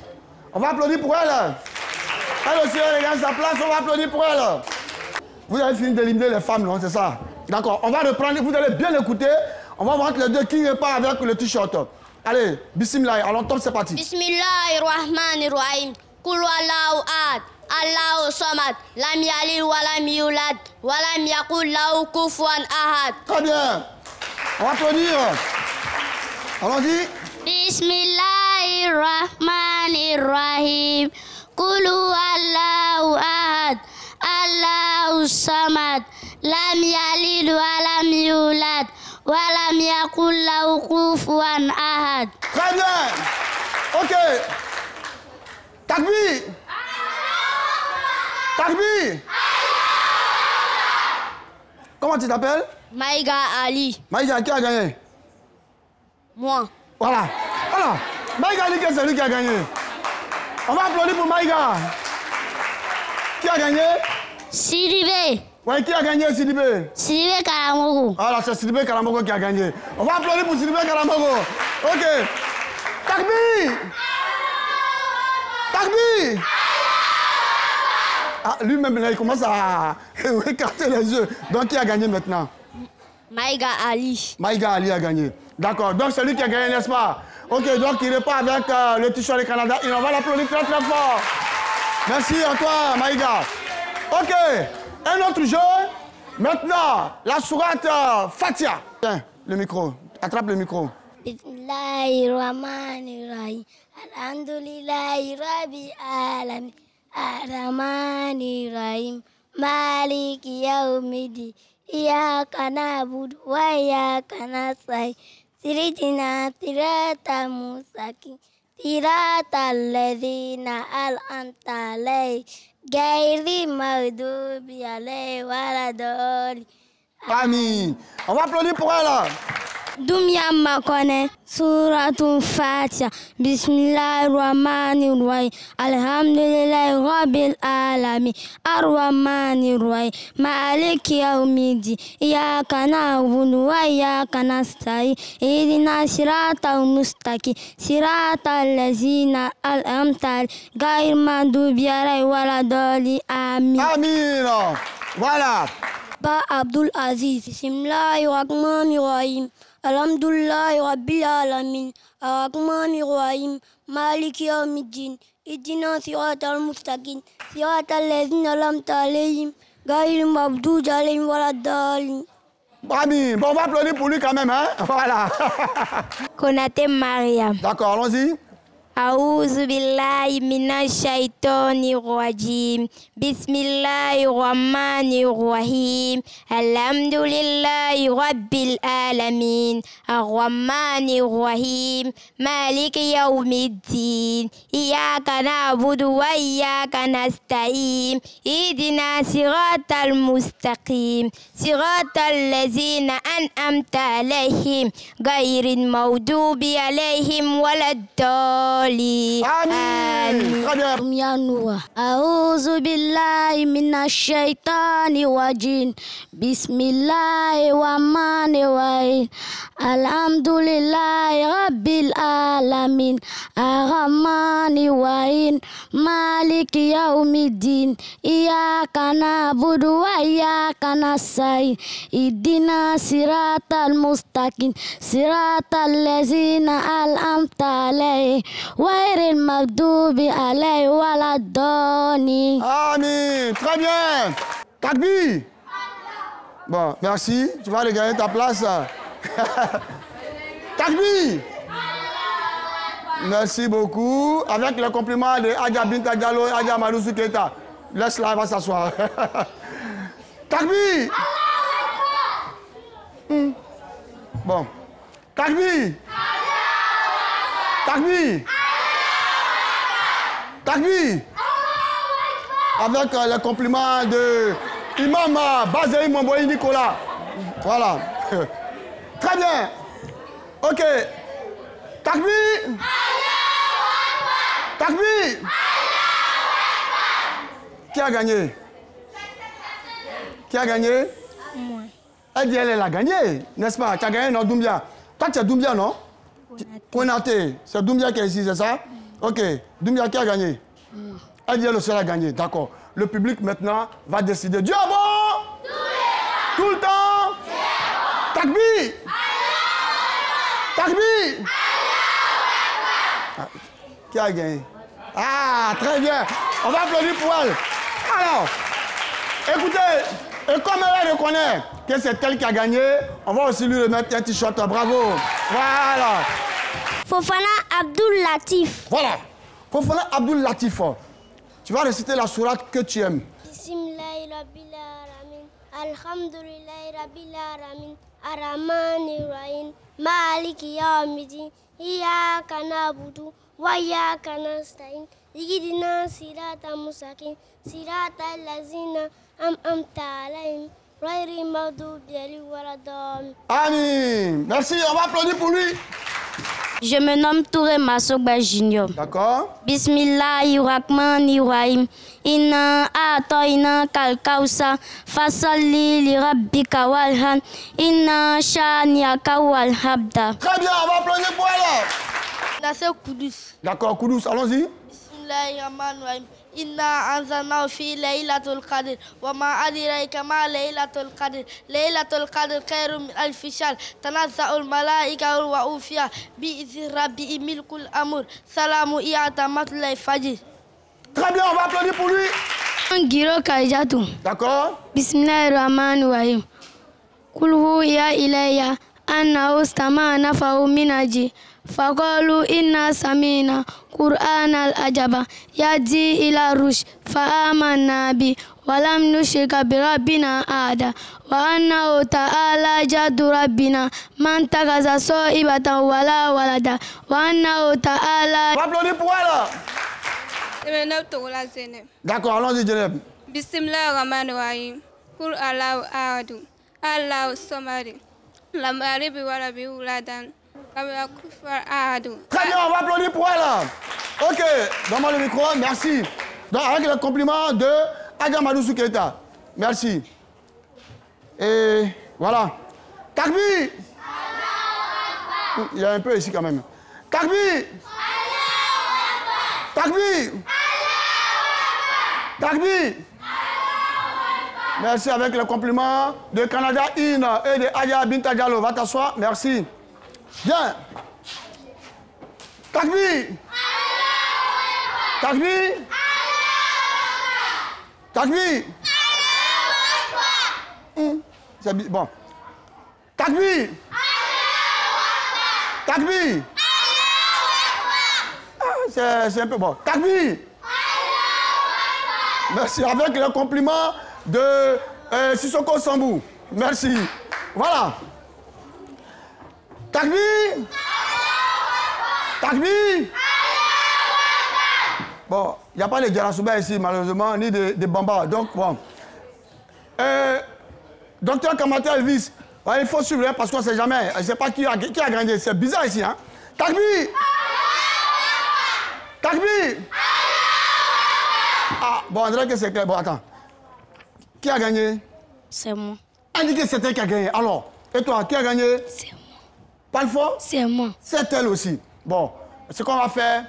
On va applaudir pour elle. Elle aussi, elle regarde sa place. On va applaudir pour elle. Vous avez fini d'éliminer les femmes, non? C'est ça? D'accord. On va reprendre. Vous allez bien écouter. On va voir les deux qui repart avec le t-shirt. Allez, bismillah. Alors, top, c'est parti. Bismillahirrahmanirrahim. Qul huwallahu ahad, Allahu samad, lam yalid wa lam yulad, wa lam yakul lahu kufuwan ahad. Très bien. On va applaudir. Allons-y. Bismillahirrahmanirrahim. Qul huwallahu ahad, Allahu samad, lam yalid wa lam yulad, wa lam yakul lahu kufuwan ahad. Très bien. Ok. Takbir. Takbir. Comment tu t'appelles? Maïga Ali. Maïga, qui a gagné? Moi. Voilà. Voilà. Maïga Ali, c'est celui qui a gagné. On va applaudir pour Maïga. Qui a gagné? Sidibé. Oui, qui a gagné Sidibé? Sidibé Karamogo. Voilà, c'est Sidibé Karamogo qui a gagné. On va applaudir pour Sidibé Karamogo. Ok. Takbir. Takbir. Ah, lui-même, il commence à écarter les yeux. Donc, qui a gagné maintenant? Maïga Ali. Maïga Ali a gagné. D'accord. Donc, c'est lui qui a gagné, n'est-ce pas? Ok, donc il repart avec le t-shirt du Canada. Et on va l'applaudir très très fort. Merci à toi, Maïga. Ok. Un autre jeu. Maintenant, la sourate Fatiha. Tiens, le micro. Attrape le micro. Bismillahirrahmanirrahim. Alhamdulillahi rabbil alamin. Ar-Rahmanir-Rahim. Maliki yawmiddin. Iyyaka na'budu wa iyyaka nasta'in. Ihdina siratal mustaqim. Siratal ladzina an'amta 'alaihim ghayril maghdubi 'alaihim waladdallin. Amin. On va applaudir pour elle. Dumya Makone, Suratul Fatiha, Bismillahirrahmanirrahim, Alhamdulillahi Rabbil Alamin, Ar-Rahmanirrahim, Maliki Yawmiddin, Iyyaka na'budu wa iyyaka nasta'in, Ihdina siratal mustaqim, siratal ladzina an'amta 'alaihim ghayril maghdubi 'alaihim waladdallin. Amin. Amin. Voilà. Ba Abdul Aziz. Bismillahirrahmanirrahim. Alhamdulillahi Rabbil Alamin. Ar-Rahmanirrahim. Maliki Yawmiddin. Ihdina siratal mustaqim. Siratal ladzina an'amta alayhim. Ghayril maghdubi alayhim waladdallin. Bravo. Bon, on va applaudir pour lui quand même, hein? Voilà. Konaté Mariam. D'accord, allons-y. A'udhu billahi minash shaitonir rajim. Bismillahirrahmanirrahim. Alhamdulillahi rabbil alamin. Ar-Rahmanir Rahim. Maliki yawmiddin. Iyyaka na'budu wa iyyaka nasta'in. Ihdina siratal mustaqim. Siratal ladzina an'amta alaihim. Ghayril maghdubi alaihim waladdallin. Amin. Très bien. A'udhu billahi minash shaitanir rajim. Bismillahirrahmanirrahim. Alhamdulillahi rabbil alamin. Ar-Rahmanir Rahim. Maliki yawmiddin. Iyyaka na'budu wa iyyaka nasta'in. Ihdina siratal mustaqim. Siratal ladzina an'amta alaihim. Ghayril maghdubi alayhim waladdallin. Amin. Très bien. Takbir. Bon, merci. Tu vas regagner ta place. Takbir. Merci beaucoup. Avec le compliment de Adja Binta Diallo et Adja Madousou Keita. Laisse-la, elle va s'asseoir. Takbir. Bon. Takbir. Takbir. Takbir. Avec les compliments de Imam Bazéi Momboyi Nicolas. Voilà. Très bien. Ok. Takbir. Takbir. Qui a gagné? Qui a gagné? Moi. Elle dit elle a gagné, n'est-ce pas? Tu as gagné, non, Doumbia? Toi, tu es Doumbia, non? Konaté. C'est Doumbia qui est ici, c'est ça? Ok. Doumbia, qui a gagné? Elle dit elle aussi a gagné. D'accord. Le public maintenant va décider. Dieu est bon! Tout le temps! Takbir! Takbir! Qui a gagné? Ah, très bien. On va applaudir pour elle. Alors, écoutez, et comme elle reconnaît que c'est elle qui a gagné, on va aussi lui remettre un t-shirt. Bravo. Voilà. Fofana Abdul Latif. Voilà. Fofana Abdul Latif. Tu vas réciter la sourate que tu aimes. Bismillahirrahmanirrahim. Alhamdulillahi rabbil alamin. Ar-Rahmanir Rahim. Maliki yawmiddin. Iyyaka na'budu wa iyyaka nasta'in. Ihdina siratal mustaqim. Siratal ladzina an'amta alaihim. Ghayril maghdubi alaihim waladdallin. Amin. Merci, on va applaudir pour lui. Je me nomme Touré Massoba Junior. D'accord. Bismillahirrahmanirrahim. Inna a'tayna kal kausa fasalli li rabbika walhan. Inna shani'aka wal habda. Très bien, on va applaudir pour elle. Nasser Koudous. D'accord, Koudous, allons-y. Bismillahirrahmanirrahim. Inna anzalnahu fi laylatul qadr wa ma adraka ma laylatul qadr. Laylatul qadr khairun min alfi shahr. Tanazza'ul malaa'ikatu wa ufiya bi izni rabbihim min kulli amr. Salamu hiya matla'il fajr. Très bien, on va applaudir pour lui. Giro Kaijatou. D'accord. Bismillahirrahmanirrahim. Kul huwa ilayya anna ustama nafahu minaji. Faqalu inna samina Qur'an al-ajaba yadi ila rush fa'amanna bi walam nushrika bi rabbina ahada wa annahu ta'ala jaddu rabbina man takaza sa'ibatan wala walada wa annahu ta'ala. On va applaudir pour elle. D'accord, allons-y, Jeneb. Bismillahirrahmanirrahim. Kul Allahu ahadu Allahu samad lam yalid wa lam yulad. Très bien, on va applaudir pour elle. Ok, donne-moi le micro, merci. Donc, avec le compliment de Adja Madousou Keita. Merci. Et voilà. Takbir. Il y a un peu ici quand même. Takbir. Takbir. Takbir. Merci avec le compliment de Canada In et de Aya Binta Diallo. Va t'asseoir. Merci. Bien. Takbir. Takbir. Takbir. C'est bon. Takbir. Takbir. C'est un peu bon. Takbir. Merci. Avec le compliment de Sissoko Sambou. Merci. Voilà. Takbir. Takbir. Bon, il n'y a pas les Djarasouba ici, malheureusement, ni des Bamba. Donc, bon. Docteur Kamata Elvis, il faut suivre, hein, parce qu'on ne sait jamais. Je ne sais pas qui a gagné. C'est bizarre ici. Hein? Takbir. Takbir. Ah, bon, on dirait que c'est clair. Bon, attends. Qui a gagné? C'est moi. Indiquez c'est elle qui a gagné. Alors, et toi, qui a gagné? C'est moi. Pas le fort? C'est moi. C'est elle aussi. Bon, ce qu'on va faire,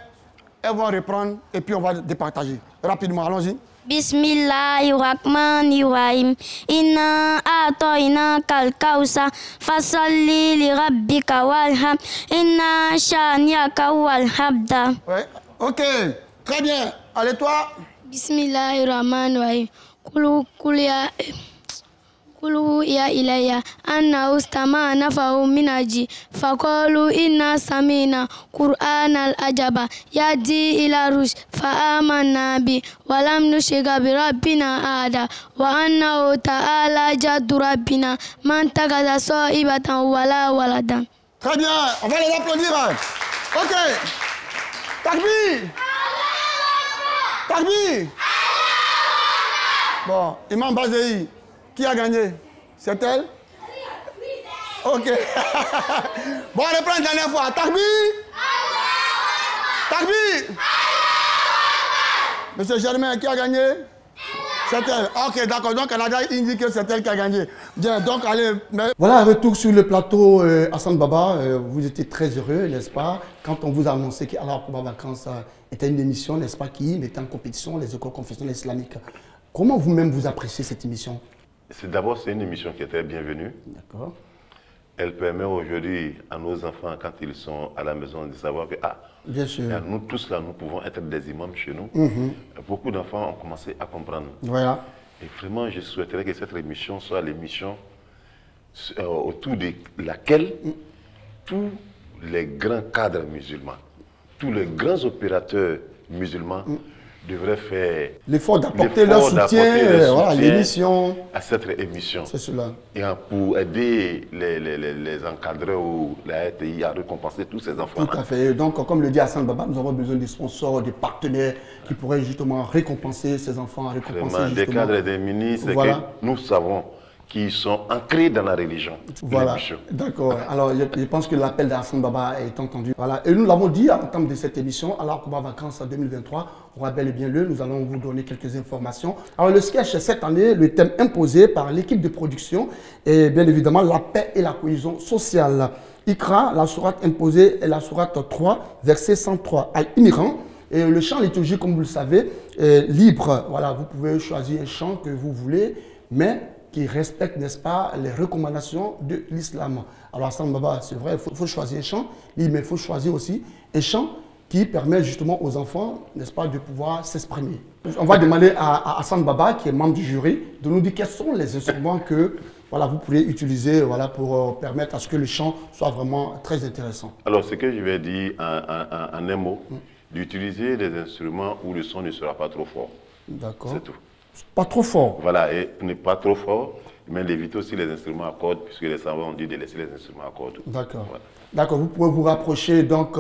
elles vont reprendre et puis on va départager. Rapidement, allons-y. Bismillahirrahmanirrahim. Inna atoina kalkausa fasalli li rabbika walham. Inna shaniaka walhabda. Ouais, ok. Très bien. Allez, toi. Bismillahirrahmanirrahim. Kulu ya ilayya anna ustama nafahu minaji faqalu inna samina Qur'an al-ajaba yadi ila rush fa amanna bi wa lam nushika bi rabbina ada wa annahu ta'ala jaddu rabbina man tagaza sa'ibatan wala waladan. Très bien, on va les applaudir. Ok. Takbir. Takbir. Bon, Imam Bazei. Qui a gagné? C'est elle? Ok. Bon, on reprend une dernière fois. Takbir. Takbir. Monsieur Germain, qui a gagné? C'est elle. Ok, d'accord. Donc, Canada indique que c'est elle qui a gagné. Bien, donc, allez. Voilà, retour sur le plateau. Hassan Baba, vous étiez très heureux, n'est-ce pas? Quand on vous a annoncé qu'Allah Akbar Vacances était une émission, n'est-ce pas, qui mettait en compétition les écoles confessionnelles islamiques. Comment vous-même vous appréciez cette émission? D'abord, c'est une émission qui est très bienvenue. D'accord. Elle permet aujourd'hui à nos enfants, quand ils sont à la maison, de savoir que, bien sûr, nous tous là, nous pouvons être des imams chez nous. Beaucoup d'enfants ont commencé à comprendre. Voilà. Et vraiment, je souhaiterais que cette émission soit l'émission autour de laquelle tous les grands cadres musulmans, tous les grands opérateurs musulmans devraient faire l'effort d'apporter leur soutien à l'émission. À cette émission. C'est cela. Et pour aider les encadreurs ou la RTI à récompenser tous ces enfants. Tout à fait. Donc, comme le dit Hassan Baba, nous avons besoin des sponsors, des partenaires qui pourraient justement récompenser ces enfants, récompenser vraiment, des cadres et des ministres que nous savons qui sont ancrés dans la religion. Voilà, d'accord. Alors, je pense que l'appel d'Hassan Baba est entendu. Voilà. Et nous l'avons dit en termes de cette émission, alors Akbar Vacances 2023, on va bel et bien nous allons vous donner quelques informations. Alors, le sketch cette année, le thème imposé par l'équipe de production est bien évidemment la paix et la cohésion sociale. Iqra, la sourate imposée est la sourate 3, verset 103, Al-Imran. Et le chant liturgique, comme vous le savez, est libre. Voilà, vous pouvez choisir un chant que vous voulez, mais qui respecte, n'est-ce pas, les recommandations de l'islam. Alors, Hassan Baba, c'est vrai, il faut choisir un chant, mais il faut choisir aussi un chant qui permet justement aux enfants, n'est-ce pas, de pouvoir s'exprimer. On va demander à Hassan Baba, qui est membre du jury, de nous dire quels sont les instruments que voilà, vous pouvez utiliser voilà, pour permettre à ce que le chant soit vraiment très intéressant. Alors, ce que je vais dire en un mot, d'utiliser des instruments où le son ne sera pas trop fort. D'accord. C'est tout. Pas trop fort. Voilà, et n'est pas trop fort, mais d'éviter aussi les instruments à cordes, puisque les savants ont dit de laisser les instruments à cordes. D'accord. Voilà. D'accord, vous pouvez vous rapprocher donc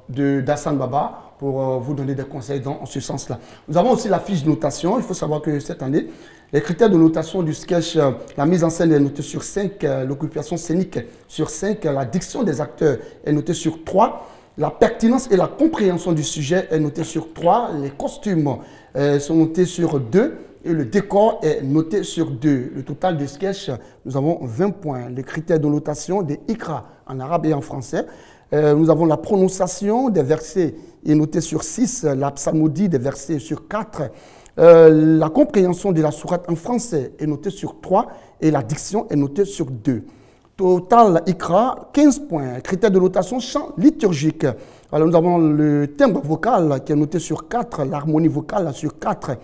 d'Hassan Baba pour vous donner des conseils dans ce sens-là. Nous avons aussi la fiche de notation. Il faut savoir que cette année, les critères de notation du sketch, la mise en scène est notée sur 5, l'occupation scénique sur 5, la diction des acteurs est notée sur 3, la pertinence et la compréhension du sujet est notée sur 3, les costumes sont notés sur 2, et le décor est noté sur 2. Le total de sketch, nous avons 20 points. Les critères de notation des Iqra en arabe et en français. Nous avons la prononciation des versets est notée sur 6, la psalmodie des versets sur 4, La compréhension de la sourate en français est notée sur 3 et la diction est notée sur 2. Total Ikra, 15 points. Critères de notation, chant liturgique. Alors nous avons le timbre vocal qui est noté sur 4, l'harmonie vocale sur 4.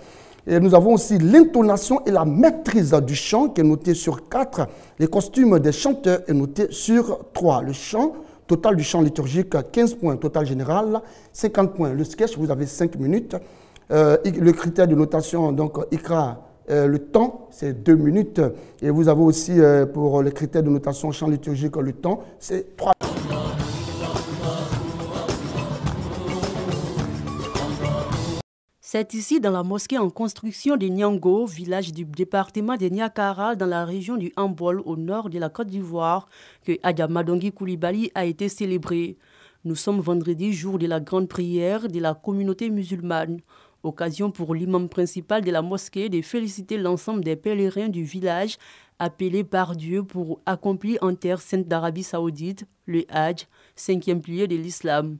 Et nous avons aussi l'intonation et la maîtrise du chant qui est noté sur 4. Les costumes des chanteurs est noté sur 3. Le chant, total du chant liturgique, 15 points. Total général, 50 points. Le sketch, vous avez 5 minutes. Le critère de notation, donc Ikra, le temps, c'est 2 minutes. Et vous avez aussi, pour les critères de notation chant liturgique, le temps, c'est 3 minutes. C'est ici, dans la mosquée en construction de Niango, village du département de Niakara, dans la région du Hambol, au nord de la Côte d'Ivoire, que Adja Madongui Coulibaly a été célébré. Nous sommes vendredi, jour de la grande prière de la communauté musulmane. Occasion pour l'imam principal de la mosquée de féliciter l'ensemble des pèlerins du village appelés par Dieu pour accomplir en terre sainte d'Arabie Saoudite le Hajj, 5e pilier de l'islam.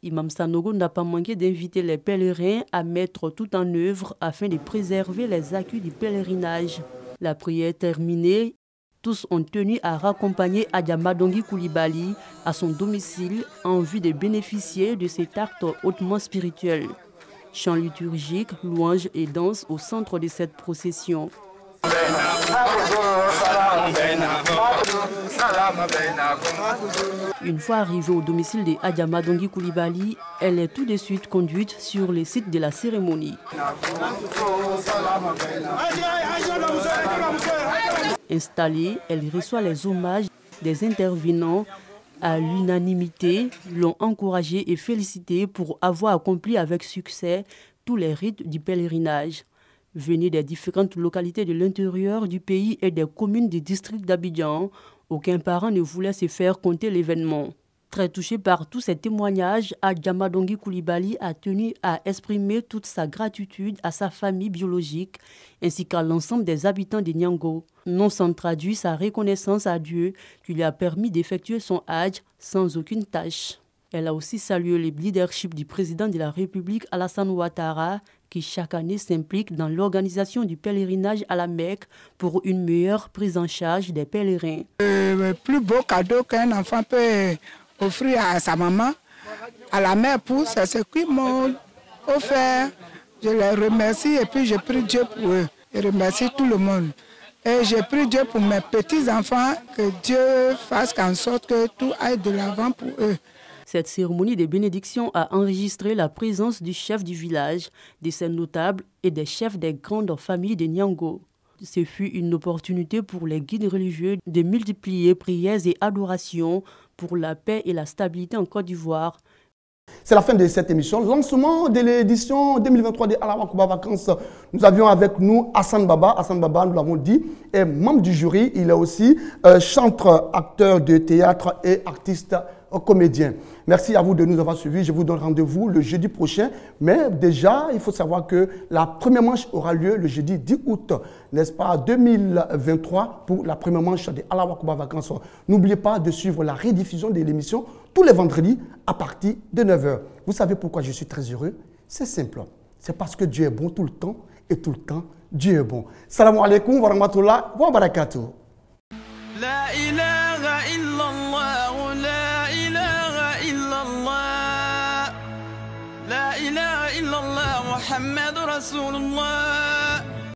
Imam Sanogo n'a pas manqué d'inviter les pèlerins à mettre tout en œuvre afin de préserver les acquis du pèlerinage. La prière terminée, tous ont tenu à raccompagner Adja Madongui Coulibaly à son domicile en vue de bénéficier de cet acte hautement spirituel. Chants liturgiques, louanges et danses au centre de cette procession. Une fois arrivée au domicile de Adja Madongui Coulibaly, elle est tout de suite conduite sur le site de la cérémonie. Installée, elle reçoit les hommages des intervenants. À l'unanimité, l'ont encouragée et félicitée pour avoir accompli avec succès tous les rites du pèlerinage. Venus des différentes localités de l'intérieur du pays et des communes du district d'Abidjan, aucun parent ne voulait se faire compter l'événement. Très touché par tous ces témoignages, Adja Madongui Coulibaly a tenu à exprimer toute sa gratitude à sa famille biologique ainsi qu'à l'ensemble des habitants de Niango. Non sans traduire sa reconnaissance à Dieu qui lui a permis d'effectuer son Hajj sans aucune tâche. Elle a aussi salué le leadership du président de la République Alassane Ouattara qui chaque année s'implique dans l'organisation du pèlerinage à la Mecque pour une meilleure prise en charge des pèlerins. Le plus beau cadeau qu'un enfant peut offrir à sa maman, à la mère pour c'est ce qu'ils m'ont offert. Je les remercie et puis je prie Dieu pour eux. Je remercie tout le monde. Et je prie Dieu pour mes petits-enfants, que Dieu fasse en sorte que tout aille de l'avant pour eux. Cette cérémonie de bénédiction a enregistré la présence du chef du village, de ses notables et des chefs des grandes familles de Niango. Ce fut une opportunité pour les guides religieux de multiplier prières et adorations pour la paix et la stabilité en Côte d'Ivoire. C'est la fin de cette émission. Lancement de l'édition 2023 de Allahu Akbar Vacances. Nous avions avec nous Hassan Baba. Hassan Baba, nous l'avons dit, est membre du jury. Il est aussi chanteur, acteur de théâtre et artiste comédien. Merci à vous de nous avoir suivis. Je vous donne rendez-vous le jeudi prochain. Mais déjà, il faut savoir que la première manche aura lieu le jeudi 10 août, n'est-ce pas, 2023, pour la première manche de Allahu Akbar Vacances. N'oubliez pas de suivre la rediffusion de l'émission tous les vendredis à partir de 9h. Vous savez pourquoi je suis très heureux? C'est simple. C'est parce que Dieu est bon tout le temps et tout le temps, Dieu est bon. Salam alaikum wa rahmatullah wa barakatuh. La ilaha illallah, la ilaha illallah, la ilaha illallah, Muhammad Rasulullah.